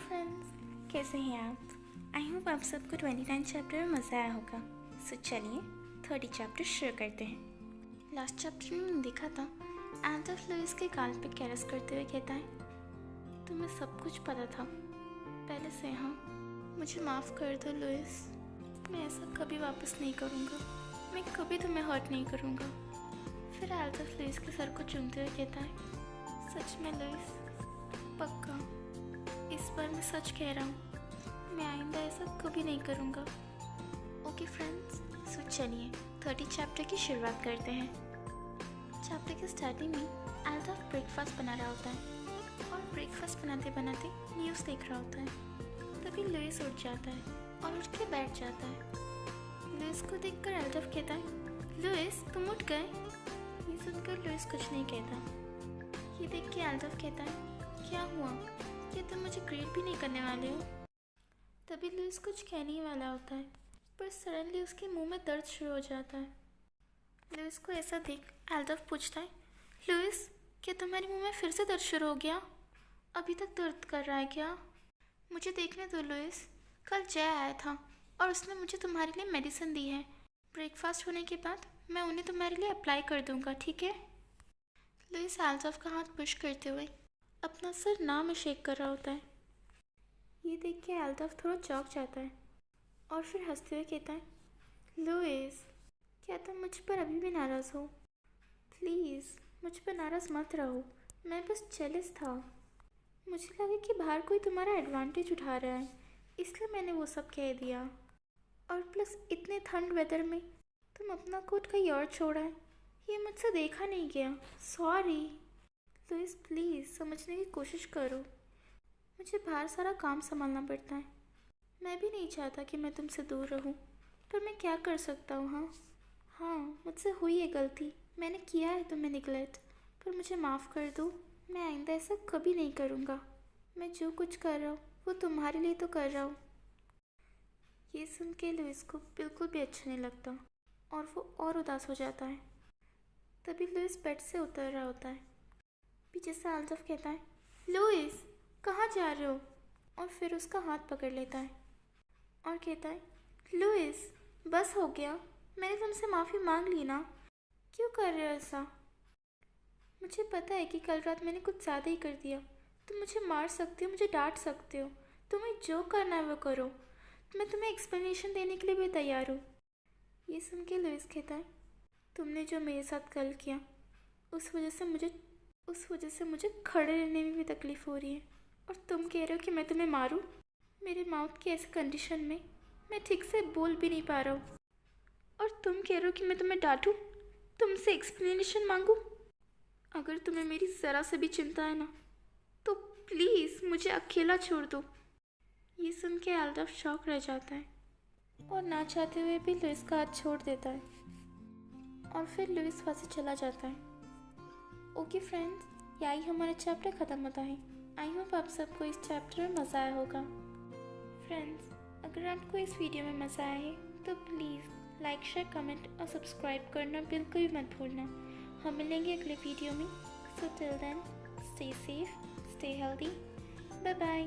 Friends, कैसे हैं आप? आई होप आप सबको 29 चैप्टर में मज़ा आया होगा। सो चलिए 30 चैप्टर शुरू करते हैं। लास्ट चैप्टर में मैंने देखा था एल्डफ लुइस के गाल पे कैरस करते हुए कहता है, तुम्हें सब कुछ पता था पहले से। हाँ, मुझे माफ़ कर दो लुइस, मैं ऐसा कभी वापस नहीं करूँगा, मैं कभी तुम्हें हर्ट नहीं करूँगा। फिर एल्डफ लुइस के सर को चूमते हुए कहता है, सच में लुइस, पक्का, इस बार मैं सच कह रहा हूँ, मैं आइंदा ऐसा कभी नहीं करूँगा। ओके फ्रेंड्स, सो चलिए 30 चैप्टर की शुरुआत करते हैं। चैप्टर के स्टार्टिंग में एल्डफ ब्रेकफास्ट बना रहा होता है और ब्रेकफास्ट बनाते बनाते न्यूज़ देख रहा होता है। तभी लुइस उठ जाता है और उठ के बैठ जाता है। लुइस को देखकर एल्डफ कहता है, लुइस तुम उठ गए? ये सुनकर लुइस कुछ नहीं कहता। ये देख के एल्डफ कहता है, क्या हुआ, क्या तुम मुझे ग्रीट भी नहीं करने वाले हो? तभी लुइस कुछ कहने ही वाला होता है, पर सडनली उसके मुंह में दर्द शुरू हो जाता है। लुइस को ऐसा देख एल्डफ पूछता है, लुइस क्या तुम्हारे मुंह में फिर से दर्द शुरू हो गया? अभी तक दर्द कर रहा है क्या? मुझे देखने दो लुइस, कल जय आया था और उसने मुझे तुम्हारे लिए मेडिसिन दी है। ब्रेकफास्ट होने के बाद मैं उन्हें तुम्हारे लिए अप्लाई कर दूंगा, ठीक है? लुइस एल्डफ का हाथ पुश करते हुए अपना सर ना में शेक कर रहा होता है। ये देख के एल्डफ थोड़ा चौंक जाता है और फिर हंसते हुए कहता है, लुइस क्या तुम मुझ पर अभी भी नाराज़ हो? प्लीज़ मुझ पर नाराज़ मत रहो, मैं बस जेलस था। मुझे लगा कि बाहर कोई तुम्हारा एडवांटेज उठा रहा है, इसलिए मैंने वो सब कह दिया। और प्लस इतने ठंड वेदर में तुम अपना कोट कहीं और छोड़ा है, ये मुझसे देखा नहीं गया, सॉरी। लुइस प्लीज़ समझने की कोशिश करो, मुझे बाहर सारा काम संभालना पड़ता है। मैं भी नहीं चाहता कि मैं तुमसे दूर रहूं, पर मैं क्या कर सकता हूँ। हाँ, मुझसे हुई है गलती, मैंने किया है तुम्हें निगलेक्ट, पर मुझे माफ़ कर दो, मैं आइंदा ऐसा कभी नहीं करूँगा। मैं जो कुछ कर रहा हूँ वो तुम्हारे लिए तो कर रहा हूँ। ये सुन के लुइस को बिल्कुल भी अच्छा नहीं लगता और वो और उदास हो जाता है। तभी लुइस बेड से उतर रहा होता है। पीछे से एल्डफ कहता है, लुइस कहाँ जा रहे हो? और फिर उसका हाथ पकड़ लेता है और कहता है, लुइस बस हो गया, मैंने तुमसे माफ़ी मांग ली ना, क्यों कर रहे हो ऐसा? मुझे पता है कि कल रात मैंने कुछ ज़्यादा ही कर दिया, तुम मुझे मार सकते हो, मुझे डांट सकते हो, तुम्हें जो करना है वो करो, मैं तुम्हें एक्सप्लेनेशन देने के लिए भी तैयार हूँ। ये सुन के लुइस कहता है, तुमने जो मेरे साथ कल किया उस वजह से मुझे खड़े रहने में भी तकलीफ़ हो रही है, और तुम कह रहे हो कि मैं तुम्हें मारूं? मेरे माउथ की ऐसी कंडीशन में मैं ठीक से बोल भी नहीं पा रहा हूँ, और तुम कह रहे हो कि मैं तुम्हें डांटूं, तुमसे एक्सप्लेनेशन मांगूं? अगर तुम्हें मेरी ज़रा से भी चिंता है ना, तो प्लीज़ मुझे अकेला छोड़ दो। ये सुन के एल्डफ शॉक रह जाता है और ना चाहते हुए भी लुइस का हाथ छोड़ देता है, और फिर लुइस वहाँ से चला जाता है। ओके फ्रेंड्स, यही हमारा चैप्टर ख़त्म होता है। आई होप आप सबको इस चैप्टर में मज़ा आया होगा। फ्रेंड्स, अगर आपको इस वीडियो में मज़ा आया है तो प्लीज़ लाइक, शेयर, कमेंट और सब्सक्राइब करना बिल्कुल भी मत भूलना। हम मिलेंगे अगले वीडियो में। So till then, stay safe, stay healthy, bye bye.